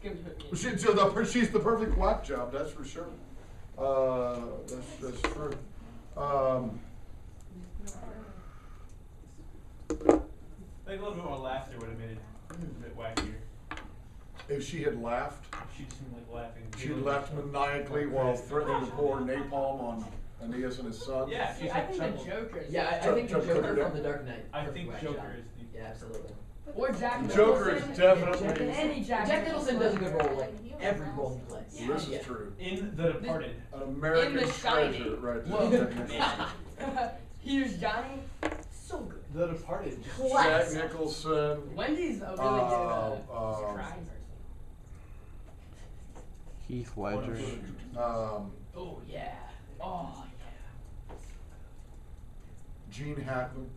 She's the perfect whack job, that's for sure. That's true. Like a little bit more laughter would have made it a bit wackier. If she had laughed, She seemed like laughing. she laughed maniacally while threatening to pour napalm on Aeneas and his son. Yeah, See, I think the Joker is Yeah, I think the Chuck Joker Cooker. from The Dark Knight. I perfect think whack Joker job. is the. Yeah, absolutely. Or Jack Joker is Nicholson. definitely Any Jack Nicholson does a good role, like every role he plays. This is Yeah. true. In The Departed. An American In The Shining. treasure, right Whoa. there. Jack Nicholson. Here's Johnny. So good. The Departed. Jack Classic. Nicholson. Wendy's a really good crime person. Heath Ledger. Oh yeah. Oh Gene Hackman.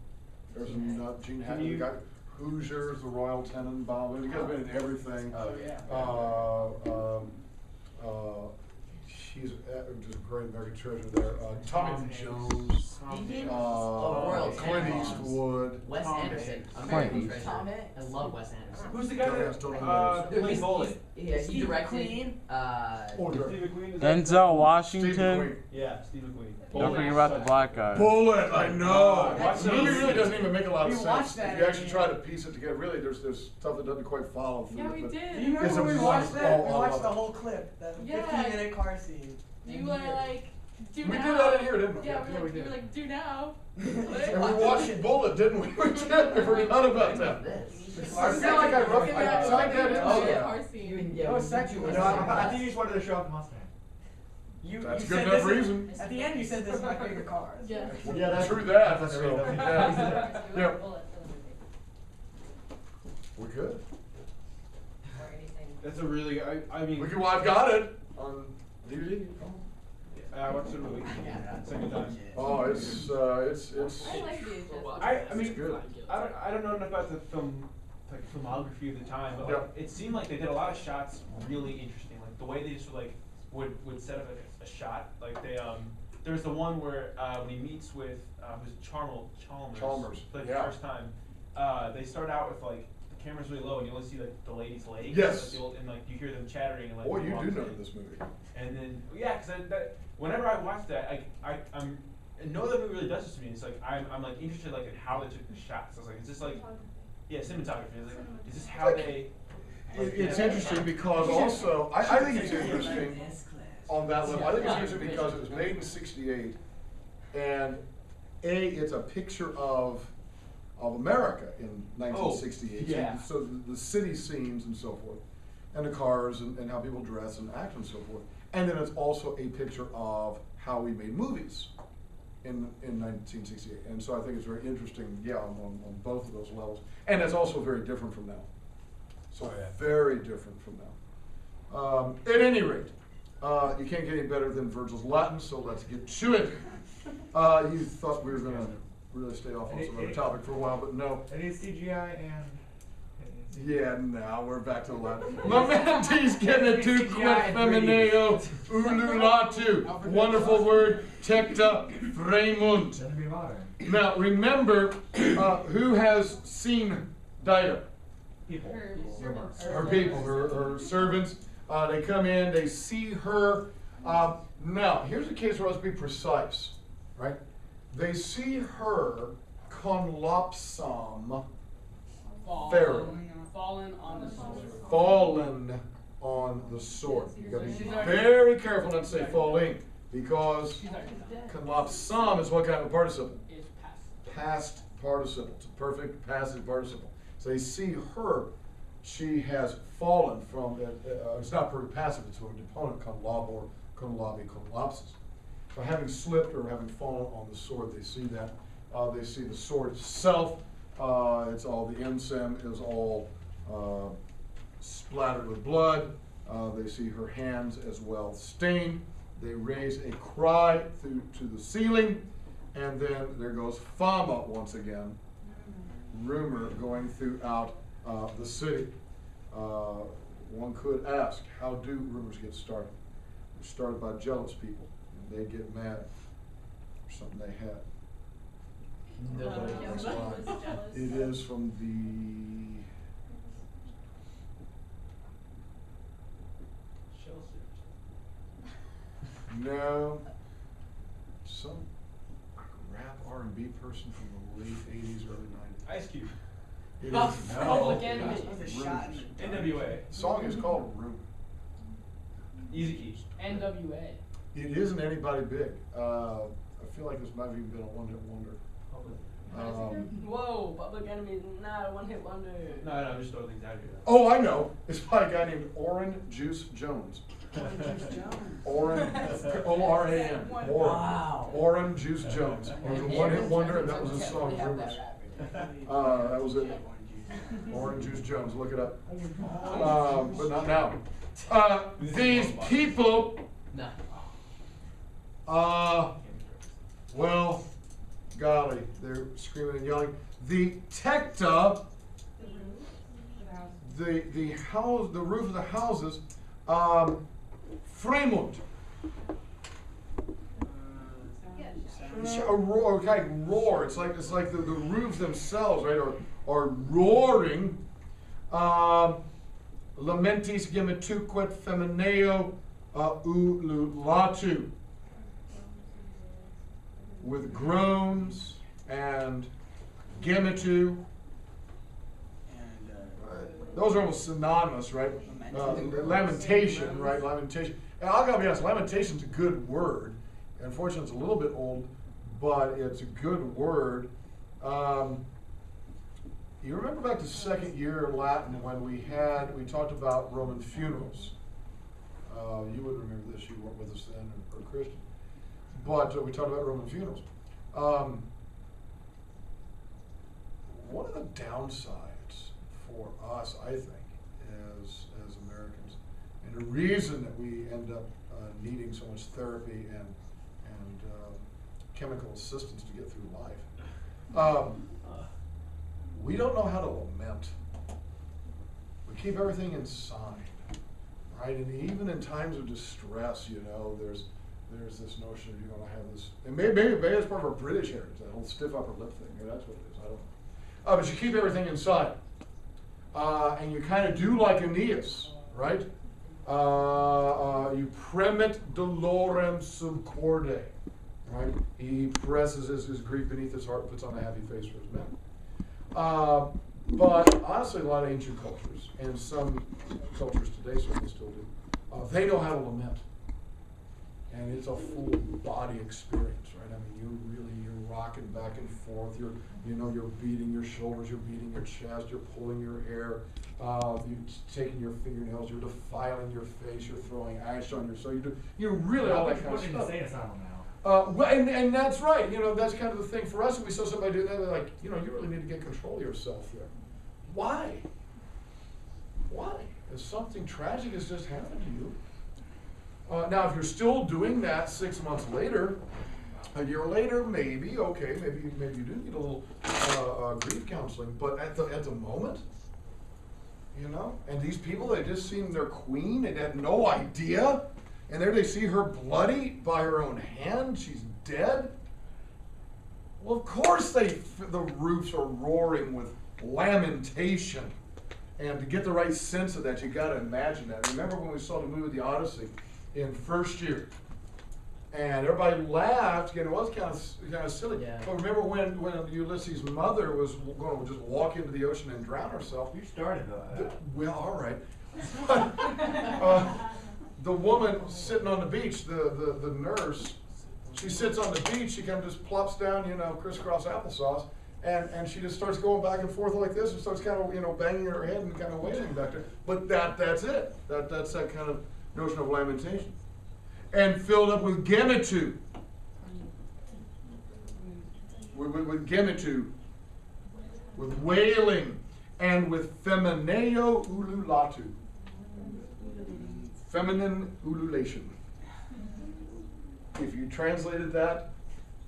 There's Gene another Gene Hackman. The guy Hoosiers, the Royal Tenenbaum. The guy's been in everything. Oh, yeah. He's just a great American treasure there. Tommy Jones. Royal Clint Tenenbaums. Eastwood. Wes Tom Anderson, Hanks. American Clint treasure. Tom Hanks. I love Wes Anderson. Who's the guy Don't that ask, don't Dude, played Bullet? Yeah, he Steve directed. McQueen. Oh, Steve McQueen is Denzel Steve Washington. McQueen. Yeah, Steve McQueen. Don't forget about the black guy. Bullet, I know. Watch The movie those. really doesn't even make a lot of We sense. watched that If you actually in- try to piece it together, really, there's stuff that doesn't quite follow through. Yeah, we but- did. Do you It's remember a when we watched wonderful- that? oh, We I watched love the it. whole clip, the Yeah. 15-minute car scene. You were like, do We now. did that in here, didn't we? Yeah, Yeah, we you did. were like, do now. And we watched Bullet, didn't we? We did. We forgot about that. This. I think I rough- I tied that in. Oh, the yeah. car scene. Yeah, That was sexual. we- No, I think you just wanted to show off the Mustang. You That's you good said enough this is- reason. At the end, you said this is my favorite car. Yeah. Yeah, that's True that. that's So, what I read. yeah. Yeah. Bullet for the movie. We could. Or anything. That's a really. I mean. We could. Well, I've got it on DVD. I watched the movie. Second time. Oh, it's. I like these. I mean, It's good. I don't know enough about the film, like filmography of the time, but like, Yeah. it seemed like they did a lot of shots really interesting. Like the way they just like would set up a shot. Like they there's the one where when he meets with who's Chalmers for like yeah. the first time. They start out with like the camera's really low and you only see like the lady's legs. Yes. Like, and like you hear them chattering and like. Boy, he you walks do know in. this movie. And then yeah, because whenever I watch that, I'm no other movie really does this to me. It's like I'm like interested like in how they took the shots. I was like, is this like cinematography? It's like, is this how they? It's interesting because also I think it's interesting on that level. I think it's interesting because it was made in '68, and it's a picture of America in 1968. yeah. So the city scenes and so forth, and the cars and how people dress and act and so forth. And then it's also a picture of how we made movies in 1968. And so I think it's very interesting, yeah, on both of those levels. And it's also very different from now. So very different from now. At any rate, you can't get any better than Virgil's Latin, so let's get to it. You thought we were going to really stay off on some other topic for a while, but no. It needs CGI and. Yeah, now we're back to the Latin. Momenti's getting it too quick, femineo, ululatu. Wonderful word, tecta fremunt. Doesn't be modern. Now, remember, who has seen Dido? People. Her people, her servants. They come in, they see her. Now, here's a case where let's be precise, right? They see her conlopsam, Pharaoh. Fallen on the sword. Fallen on the sword. You've got to be very careful not to say falling, because conlopsam is what kind of a participle? It's past. Past participle. It's a perfect passive participle. So they see her, she has fallen from, it's not perfect passive, it's from a deponent, conlob or conlobi, conlopsis. So having slipped or having fallen on the sword, they see that. They see the sword itself. It's all, the ensign is all splattered with blood. They see her hands as well stained. They raise a cry through to the ceiling, and then there goes fama once again. Rumor going throughout the city. One could ask, how do rumors get started? They're started by jealous people, and they get mad for something they had. Nobody That's knows. why. It is from the No. Some rap R&B person from the late 80s, early 90s. Ice Cube. It Oh, is Public no. Enemy. It's The shot. Rumors. NWA. The song is called Rumor. Easy Key. NWA. It isn't anybody big. I feel like this might have even been a one-hit wonder. Whoa, Public Enemy is not a one-hit wonder. No, I'm just throwing things out here. Oh, I know. It's by a guy named Oran Juice Jones. Oran, O-R-A-N. Oran. Wow. Oran Juice Jones. It was a one-hit wonder, and that was his song, We have Rumors. that rapper. That was it. Oran Juice Jones, look it up. But not now. These people, No. well, golly, they're screaming and yelling. The Tekta, the house, the roof of the houses, Fremont. A roar, okay, roar. It's like the roofs themselves, right, are roaring. Lamentis gemetuquet femineo ululatu. With groans and gemetu. Those are almost synonymous, right? Lamentation, right? Lamentation. And I gotta be honest, lamentation's a good word. Unfortunately, it's a little bit old, but it's a good word. You remember back to second year Latin when we talked about Roman funerals. You wouldn't remember this, you weren't with us then, or Christian. But we talked about Roman funerals. One of the downsides for us, I think, as Americans, and the reason that we end up needing so much therapy and chemical assistance to get through life, we don't know how to lament. We keep everything inside, right? And even in times of distress, you know, there's this notion of you're going to have this, and maybe it's part of our British heritage, that whole stiff upper lip thing. Maybe that's what it is. I don't know. But you keep everything inside, and you kind of do like Aeneas, right? You premit dolorem sub corde, right? He presses his grief beneath his heart and puts on a happy face for his men. But honestly, a lot of ancient cultures, and some cultures today certainly still do, they know how to lament. And it's a full body experience, right? I mean, you're rocking back and forth. You're beating your shoulders, you're beating your chest, you're pulling your hair, you're taking your fingernails, you're defiling your face, you're throwing ash on your, so you're really all that kind of stuff. Insane asylum now. Well, and that's right. You know, that's kind of the thing for us. If we saw somebody do that, they're like, you know, you really need to get control of yourself there. Why? Why? If something tragic has just happened to you. Now, if you're still doing that 6 months later, a year later, maybe, okay, maybe you do need a little grief counseling. But at the moment, you know, and these people, they just seen their queen, and had no idea. And there they see her bloody by her own hand. She's dead. Well, of course the roofs are roaring with lamentation. And to get the right sense of that, you got to imagine that. Remember when we saw the movie The Odyssey in first year? And everybody laughed, and it was kind of silly. Yeah. But remember when Ulysses' mother was going to just walk into the ocean and drown herself? You started that. Well, all right. The woman sitting on the beach, the nurse, she sits on the beach, she kind of just plops down, you know, crisscross applesauce, and she just starts going back and forth like this, and starts kind of, you know, banging her head and kind of wailing back there. But that's it. That's that kind of notion of lamentation. And filled up with gemetu. With gemetu. With wailing. And with femineo ululatu. Feminine ululation. If you translated that,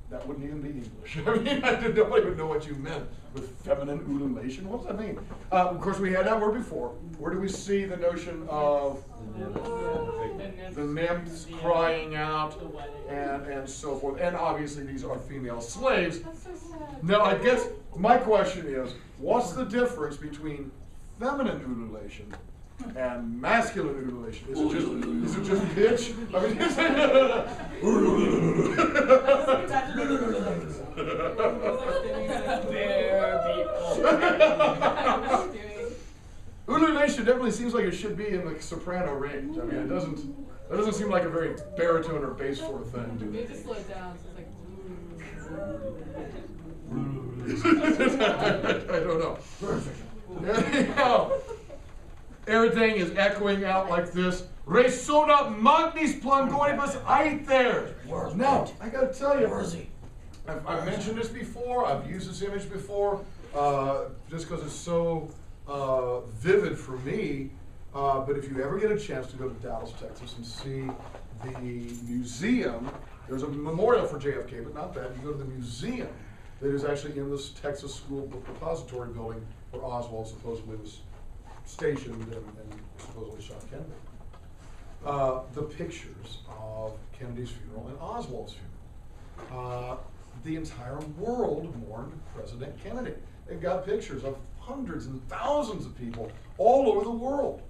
that wouldn't even be English. I mean, nobody would know what you meant with feminine ululation. What does that mean? Of course, we had that word before. Where do we see the notion of the nymphs crying out and so forth? And obviously, these are female slaves. That's so sad. Now, I guess my question is, what's the difference between feminine ululation and masculine ululation. Is it just pitch? I mean, ululation definitely seems like it should be in the soprano range. I mean, it doesn't seem like a very baritone or bass sort of thing. Maybe just slow it down, so it's like. I don't know. Anyhow, everything is echoing out like this. Resona magnis plangonibus aether. Now, I gotta tell you, I've mentioned this before, I've used this image before, just because it's so vivid for me. But if you ever get a chance to go to Dallas, Texas and see the museum, there's a memorial for JFK, but not that. You go to the museum that is actually in this Texas School Book Repository building where Oswald supposedly was stationed and supposedly shot Kennedy. The pictures of Kennedy's funeral and Oswald's funeral. The entire world mourned President Kennedy. They've got pictures of hundreds and thousands of people all over the world.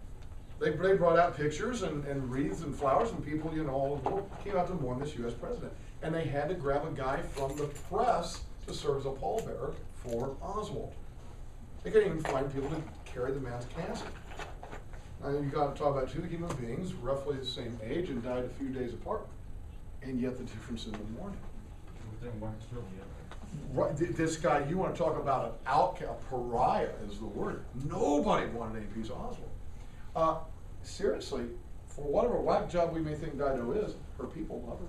They brought out pictures and wreaths and flowers, and people, all over the world came out to mourn this U.S. president. And they had to grab a guy from the press to serve as a pallbearer for Oswald. They couldn't even find people to carry the man's casket. Now you got to talk about two human beings, roughly the same age, and died a few days apart, and yet the difference in the mourning. Right, this guy, you want to talk about an outcast, pariah is the word. Nobody wanted any piece of Oswald. Seriously, for whatever whack job we may think Dido is, her people love her.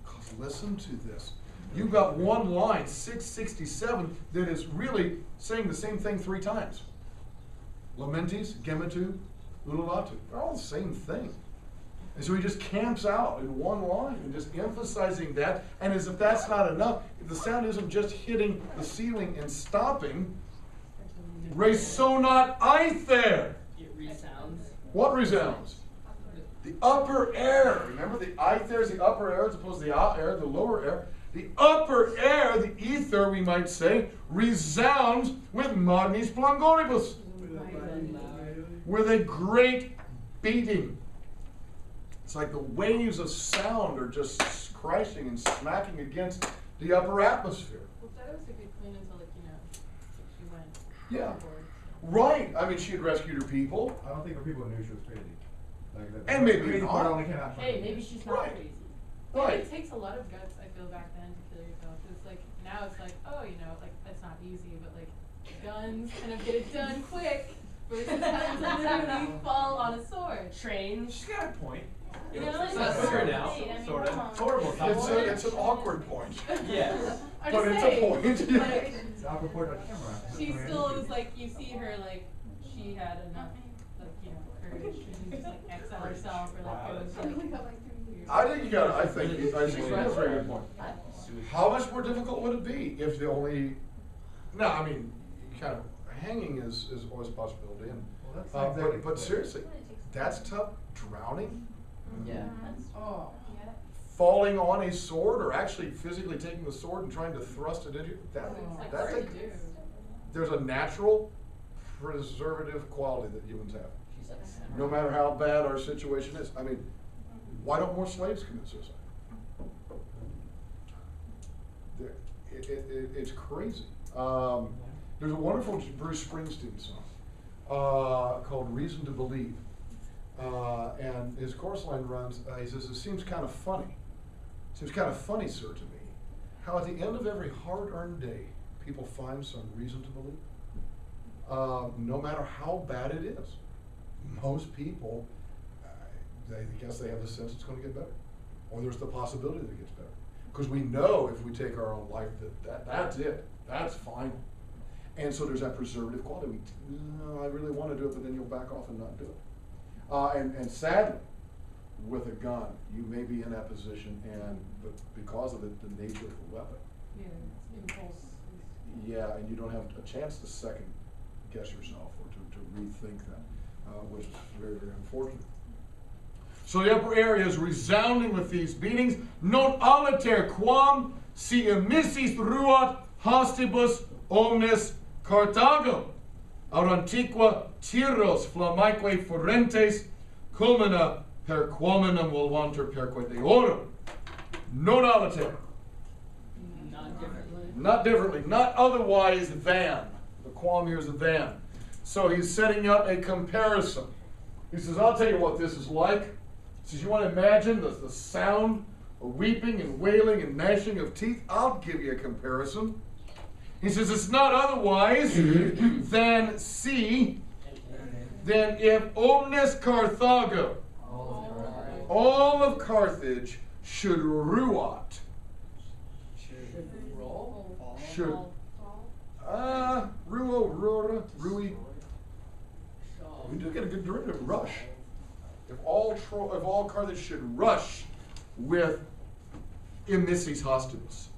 Because listen to this. You've got one line, 667, that is really saying the same thing 3 times. Lamentis, Gemetu, Ululatu. They're all the same thing. And so he just camps out in one line and just emphasizing that. And as if that's not enough, if the sound isn't just hitting the ceiling and stopping, resonat aether. It resounds. What resounds? The upper air. Remember, the aether is the upper air as opposed to the air, the lower air. The upper air, the ether, we might say, resounds with magnis plangonibus. With a great beating. It's like the waves of sound are just crashing and smacking against the upper atmosphere. Well, that was a good clean until, she went. Yeah. overboard. Right. I mean, she had rescued her people. I don't think the people knew she was crazy. And maybe crazy not. part only came out from Hey, the- maybe she's not Right. crazy. Right. It takes a lot of guts, I feel, back then to kill yourself. It's like, now it's like, oh, that's not easy, but guns kind of get it done quick. Versus having to literally fall on a sword. Trains. She's got a point. It's It's not not fair fair now, I mean, sort come of. on. Horrible It's an awkward point. Yeah. I'm But just it's saying, a point. like, It's out report on camera. she still is you see her she had enough courage to just excel herself or Wow, go I think that's a very good point. How much more difficult would it be if the only, no, I mean, kind of hanging is always a possibility. And, Well, that's not exactly but quick. seriously, that's tough. Drowning, Yeah. Oh. falling on a sword, or actually physically taking the sword and trying to thrust it into you. It's That's hard a, to do. there's a natural preservative quality that humans have. She's like a samurai. No matter how bad our situation is. I mean, why don't more slaves commit suicide? It's crazy. There's a wonderful Bruce Springsteen song called Reason to Believe. And his chorus line runs, he says, it seems kind of funny. Seems kind of funny, sir, to me, how at the end of every hard-earned day, people find some reason to believe. No matter how bad it is. Most people, they guess they have the sense it's going to get better. Or there's the possibility that it gets better. Because we know if we take our own life that's it. That's final. And so there's that preservative quality. I really want to do it, but then you'll back off and not do it. And sadly, with a gun, you may be in that position, but because of the nature of the weapon, Yeah, impulse. yeah, and you don't have a chance to second guess yourself or to rethink that, which is very, very unfortunate. So the upper area is resounding with these beatings. Non aliter quam si emissis ruat hastibus omnes Carthago. aut antiqua Tyros flammaeque furentes culmina per quominum volvantur perque deorum. Non aliter. Not differently. Not differently, not otherwise than. The quam here is a than. So he's setting up a comparison. He says, I'll tell you what this is like. He says, you want to imagine the sound of weeping and wailing and gnashing of teeth? I'll give you a comparison. He says, it's not otherwise than than if omnes Carthago, all of Carthage, should ruat. Should. Rui. We do get a good derivative, rush. If all Carthage should rush with emissis hostibus.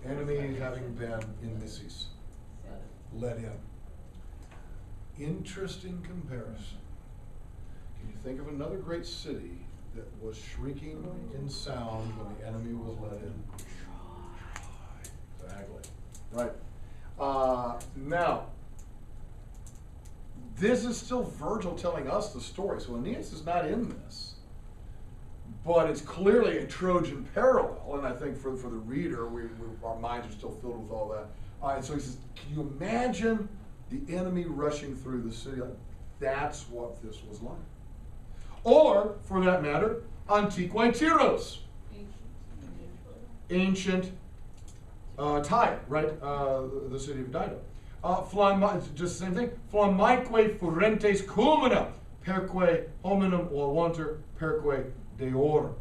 Enemy having been emissis. Let in. Interesting comparison. Can you think of another great city that was shrieking in sound when the enemy was let in? Exactly. Right. Now, this is still Virgil telling us the story. So Aeneas is not in this. But it's clearly a Trojan parallel. And I think for the reader, our minds are still filled with all that. And so he says, can you imagine the enemy rushing through the city? Like, that's what this was like. Or, for that matter, Antiquae Tyros. Ancient Tyre, right? The city of Dido. Just the same thing. Flammaeque furentes culmina perque hominum volvantur perque deorum.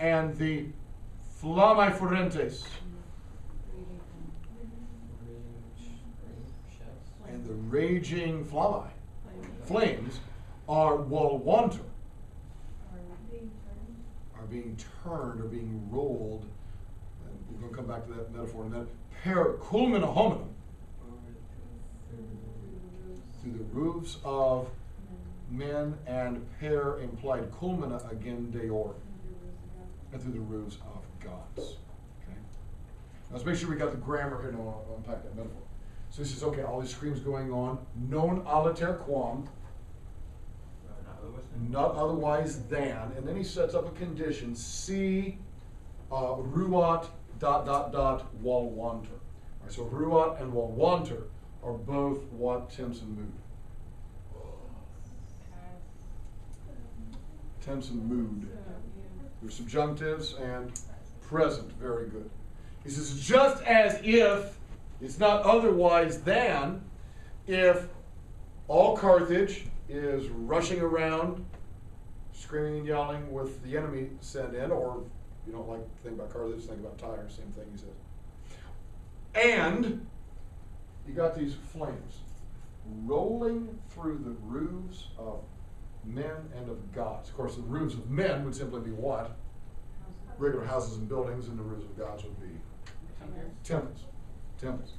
And the flammae furentes. And the raging flames are volvantur. Are being turned or being rolled. And we're going to come back to that metaphor in a minute. Per culmina hominum. Through the roofs of men, and per implied culmina again deorum. And through the roofs of gods. Okay? Now let's make sure we got the grammar here, and I'll unpack that metaphor. So he says, okay, all these screams going on, non aliter quam, not otherwise than, and then he sets up a condition, ruat ... volvantur. All right, so ruat and volvantur are both what tense and mood. Tense and mood. They're subjunctives and present. Very good. He says, just as if it's not otherwise than if all Carthage is rushing around, screaming and yelling with the enemy sent in, or if you don't like to think about Carthage, think about Tyre, same thing he says. And you got these flames rolling through the roofs of men and of gods. Of course, the roofs of men would simply be what? Regular houses and buildings, and the roofs of gods would be temples. Temples.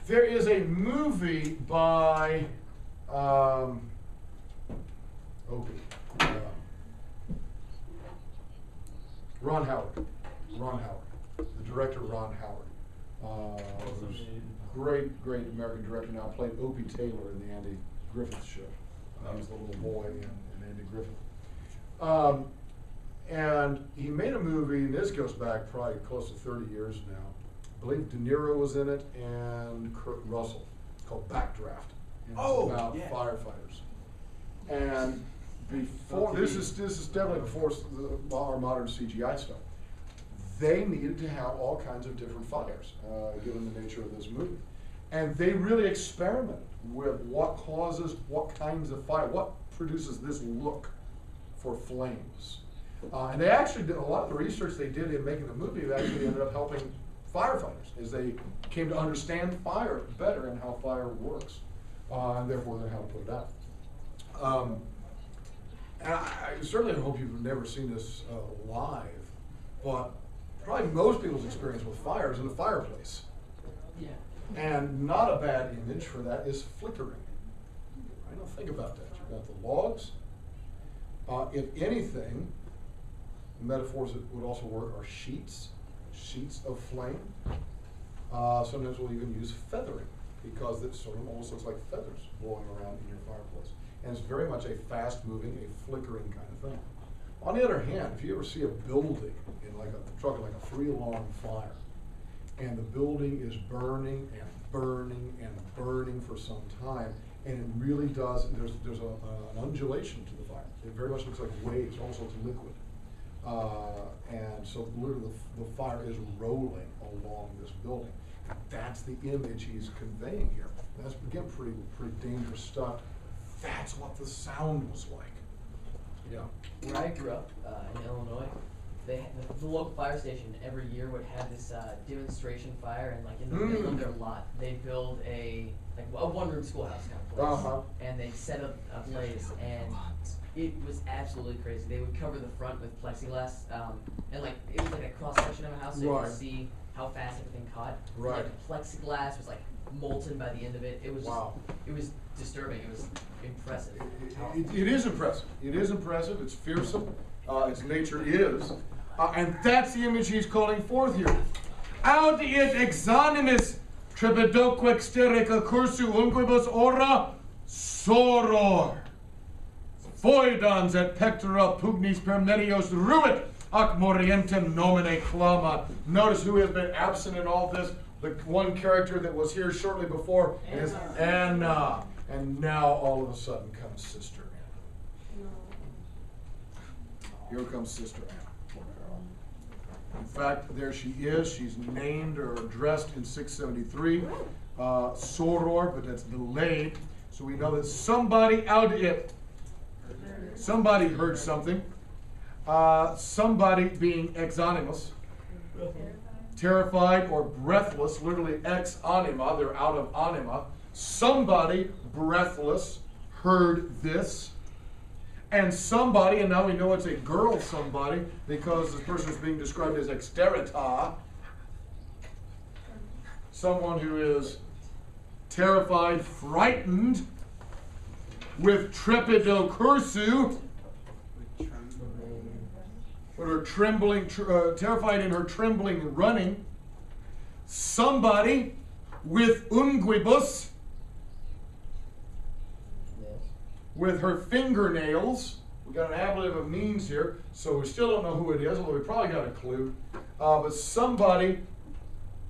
There is a movie by Ron Howard. The director Ron Howard. Great American director now, played Opie Taylor in the Andy Griffith show. He was the little boy in Andy Griffith. And he made a movie, and this goes back probably close to 30 years now. I believe De Niro was in it, and Kurt Russell. It's called Backdraft. And it's about firefighters. And before, this is definitely before our modern CGI stuff. They needed to have all kinds of different fires, given the nature of this movie. And they really experimented with what causes what kinds of fire, what produces this look for flames. And they actually did a lot of the research they did in making the movie. They actually ended up helping firefighters as they came to understand fire better and how fire works, and therefore then how to put it out. And I certainly hope you've never seen this live, but probably most people's experience with fire is in a fireplace. Yeah. And not a bad image for that is flickering. Right? Now think about that. You've got the logs. If anything, metaphors that would also work are sheets of flame. Sometimes we'll even use feathering, because it sort of almost looks like feathers blowing around in your fireplace. And it's very much a fast-moving, a flickering kind of thing. On the other hand, if you ever see a building in like a truck, like a 3-alarm fire, and the building is burning and burning and burning for some time, and it really does, there's an undulation to the fire. It very much looks like waves, almost like liquid. And so literally the fire is rolling along this building. That's the image he's conveying here. That's, again, pretty dangerous stuff. That's what the sound was like. Yeah. Where I grew up in Illinois, the local fire station every year would have this demonstration fire, and like in the middle of their lot, they build a one-room schoolhouse kind of place, Uh-huh. and they set up a blaze, and it was absolutely crazy. They would cover the front with plexiglass, and like it was like a cross section of a house, so you Right. could see how fast everything caught. Right. Like the plexiglass was like molten by the end of it. It was Wow. it was disturbing. It was impressive. It is impressive. It is impressive. It's fearsome. Its nature is. And that's the image he's calling forth here. Audiet exanimis trepidoque exterica cursu unquibus ora soror. Foidans et pectora pugnis per medios ruit ac morientem nomine clama. Notice who has been absent in all this. The one character that was here shortly before is Anna. And now all of a sudden comes Sister Anna. Here comes Sister Anna. In fact, there she is. She's named or addressed in 673. Soror, but that's delayed. So we know that somebody out it. Somebody heard something. Somebody being exanimus. Terrified or breathless, literally ex anima, they're out of anima. Somebody breathless heard this. And somebody, and now we know it's a girl somebody, because this person is being described as exterita. Someone who is terrified, frightened, with trepido cursu, with her trembling, terrified in her trembling running. Somebody with unguibus, with her fingernails. We got an ablative of means here, so we still don't know who it is, although we probably got a clue. But somebody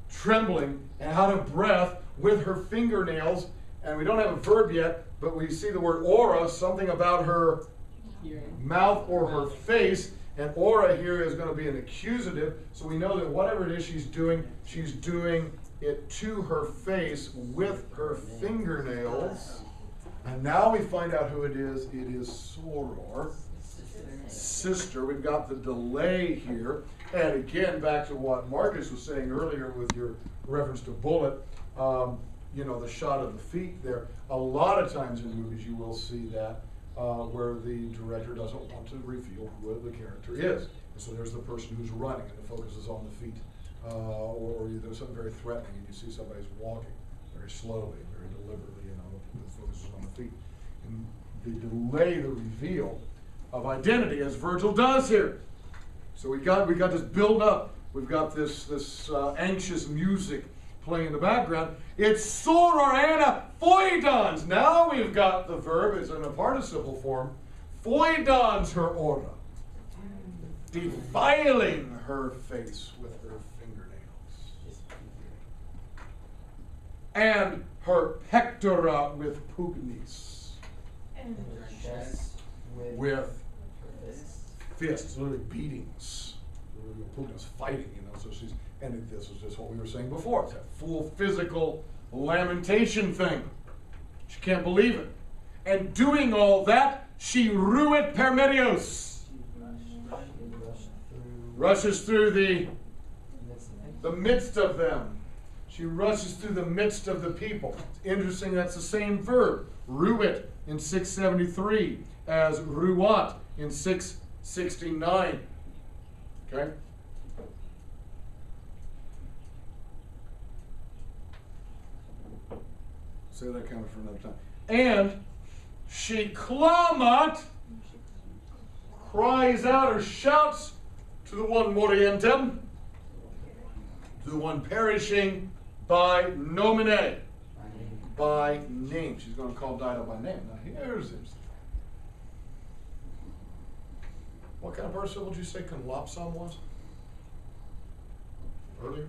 trembling and out of breath with her fingernails, and we don't have a verb yet, but we see the word aura, something about her mouth or her face, and aura here is going to be an accusative, so we know that whatever it is she's doing it to her face with her fingernails. And now we find out who it is. It is Soror, sister. We've got the delay here. And again, back to what Marcus was saying earlier with your reference to Bullet, the shot of the feet there. A lot of times in movies you will see that where the director doesn't want to reveal who the character is. And so there's the person who's running and the focus is on the feet. Or there's something very threatening and you see somebody's walking very slowly, very deliberately, the focus is on the feet. And the delay, the reveal of identity, as Virgil does here. So we got this build up. We've got this anxious music playing in the background. It's soror Anna foidans. Now we've got the verb. It's in a participle form. Foidans her aura, defiling her face with her fingernails, and her pectora with pugnis, with fists, literally beatings, pugnis, fighting, so she's, and this was just what we were saying before, it's that full physical lamentation thing. She can't believe it. And doing all that, she ruit per medios, rushes through the midst of them. She rushes through the midst of the people. It's interesting, that's the same verb, ruit in 673 as ruat in 669. Okay? Say that kind of for another time. And she clamat, cries out or shouts to the one morientem, to the one perishing, by nomine. By name. She's going to call Dido by name. Now here's it. What kind of participle did you say conlopsom was? Earlier?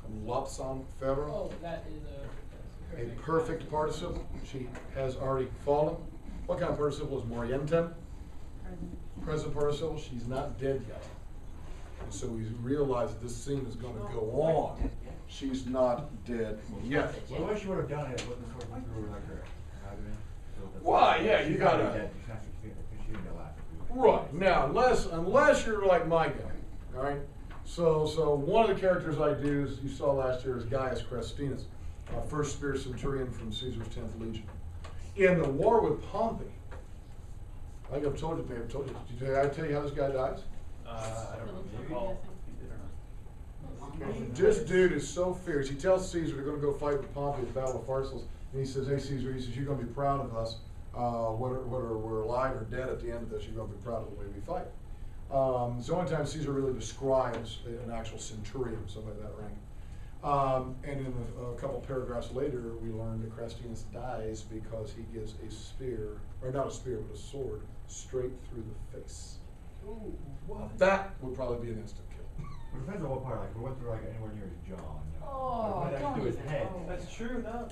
Conlopsom febro? Oh, that is A perfect participle. She has already fallen. What kind of participle is morientem? Present participle. She's not dead yet. And so we realize that this scene is going to go on. She's not dead yet. Well, what she would have done is put the sword through like her abdomen. Why, yeah, you gotta- She's not succeeding, because she didn't get last. Right. Now, unless you're like my guy, all right? So one of the characters I do, as you saw last year, is Gaius Crestinus, first spear centurion from Caesar's 10th Legion. In the war with Pompey, I think I've told you, maybe I've told you. Did I tell you how this guy dies? I don't recall if you did or not. This dude is so fierce. He tells Caesar they're going to go fight with Pompey at the Battle of Pharsalus, and he says, "Hey Caesar," he says, "you're going to be proud of us. Whether we're alive or dead at the end of this, you're going to be proud of the way we fight." It's the only time Caesar really describes an actual centurion, somebody of that rank. And in a couple paragraphs later, we learn that Crestinus dies because he gets a spear, or not a spear, but a sword, straight through the face. Ooh, what? That would probably be an instant kill. It depends on what part, like, we went through like anywhere near his jaw. Oh, Like, what don't to his even. head. Oh. That's true, no,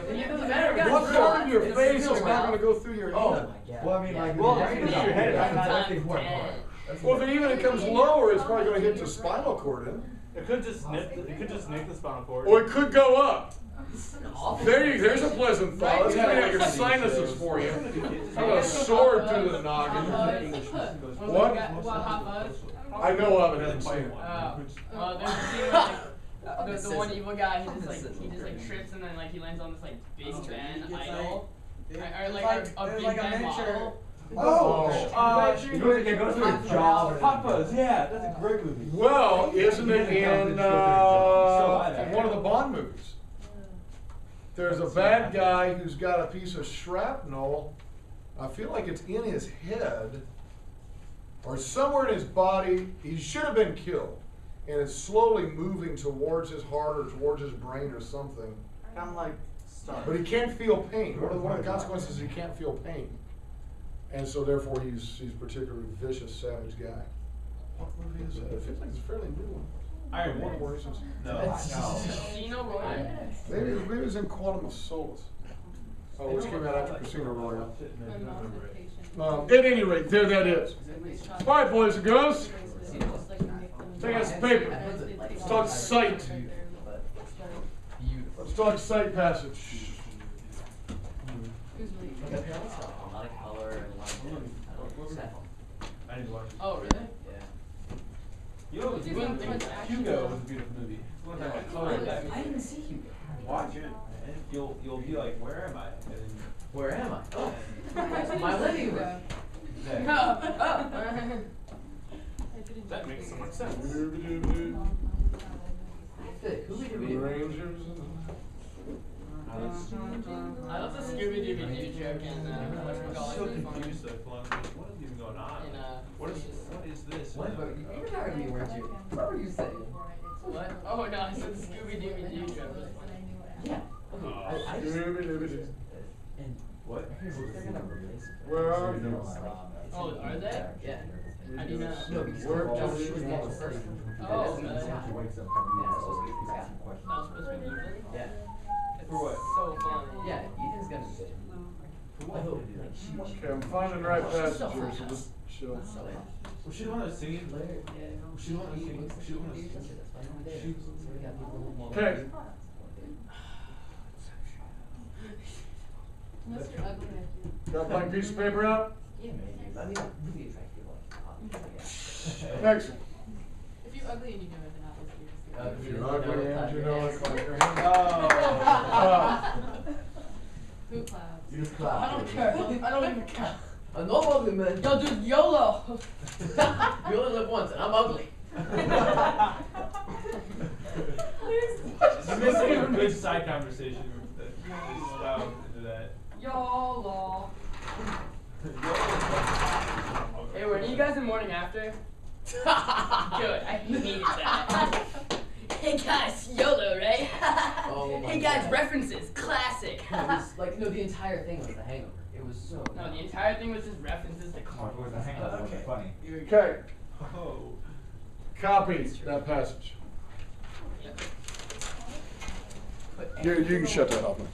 It doesn't matter. Guys. What part of your It's face still is not well. going to go through your Oh, head? my God. well, I mean, like, Well, right it's in your your head, head, that's that's the important part. That's Well, the- if it even comes lower, it's probably going to hit the spinal cord in. It could just nick the spinal cord. Or it could go up. Awful. There's a pleasant thought. That's Yeah, going to make your yeah. sinuses for you. It's How about a sword through the Hot noggin? fuzz. What? What hot fuzz? I know of it, haven't seen it. Well, there's a scene like the one evil guy. He just like trips and then like he lands on this like big Ben idol, or like a big Ben model. Oh. It goes through his jaw. Hot Fuzz, yeah, that's a great movie. Well, isn't it in one of the Bond movies? There's a bad guy who's got a piece of shrapnel. I feel like it's in his head or somewhere in his body. He should have been killed. And it's slowly moving towards his heart or towards his brain or something. Kind of like Star. But he can't feel pain. One of the consequences is he can't feel pain. And so therefore he's a particularly vicious, savage guy. What movie is that? It feels like it's a fairly new one. Iron One Man. more instance. No. Casino Royale. Maybe it was in Quantum of Solace. Oh, which came out after Casino Royale. At any rate, there that is. All right, boys and girls. Take out some paper. Let's talk sight. Let's talk sight passage. A lot of color and a lot of stuff. I need to watch it. Oh really? Yeah. You know, Hugo was a beautiful movie. One time I colored that. I didn't see you. Watch it, and you'll be like, where am I? And Where am I? Oh, my living room. then, that makes so much sense. Who did we do? Rangers. I love the Scooby Doo joke in I'm so whatchamacallit. confused though. What is even going on? In, What is this? What? But you were talking to me, weren't you? What were you saying? What? Oh no, I said the Scooby Doo joke was funny. Yeah. Okay. I just. Scooby-Dooby-Doo. And What? they're gonna release it. Where are you? Oh, are they? Yeah. How do you know? No, because Where that do was you the want actual person. Oh, He okay. wakes up, comes in, Yeah, so so he's it's asking questions. That was supposed to be Ethan? Yeah. It's For what? so funny. Yeah, Ethan's gonna be good. I hope. Like, she wants Okay, I'm finding the right passage here, so just chill. Was she the one that was singing? Was she the one that was singing? Was she the one that was singing? Okay. Unless you're ugly. Got a blank piece of paper out? Yeah, maybe. I mean, really attractive, like, Next. If you're ugly and you know it, then obviously If you're you're ugly and you know it, clap your hands. Poop clouds. You just I clap. don't care. I don't even care. I'm no ugly, man. Yo, dude, YOLO. You only live once, and I'm ugly. I'm missing a good side conversation that is styled into that. YOLO. Hey, were you guys in morning after? Good, I hated that. Hey guys, YOLO. Oh my Hey guys, God. references, classic. No, this, like, no, the entire thing was The Hangover. It was so. No, the entire thing was just references to Oh, cartoons. it was a hangover, it wasn't funny. Here we go. Okay, Oh. copy that passage. Yep. You can shut that off now.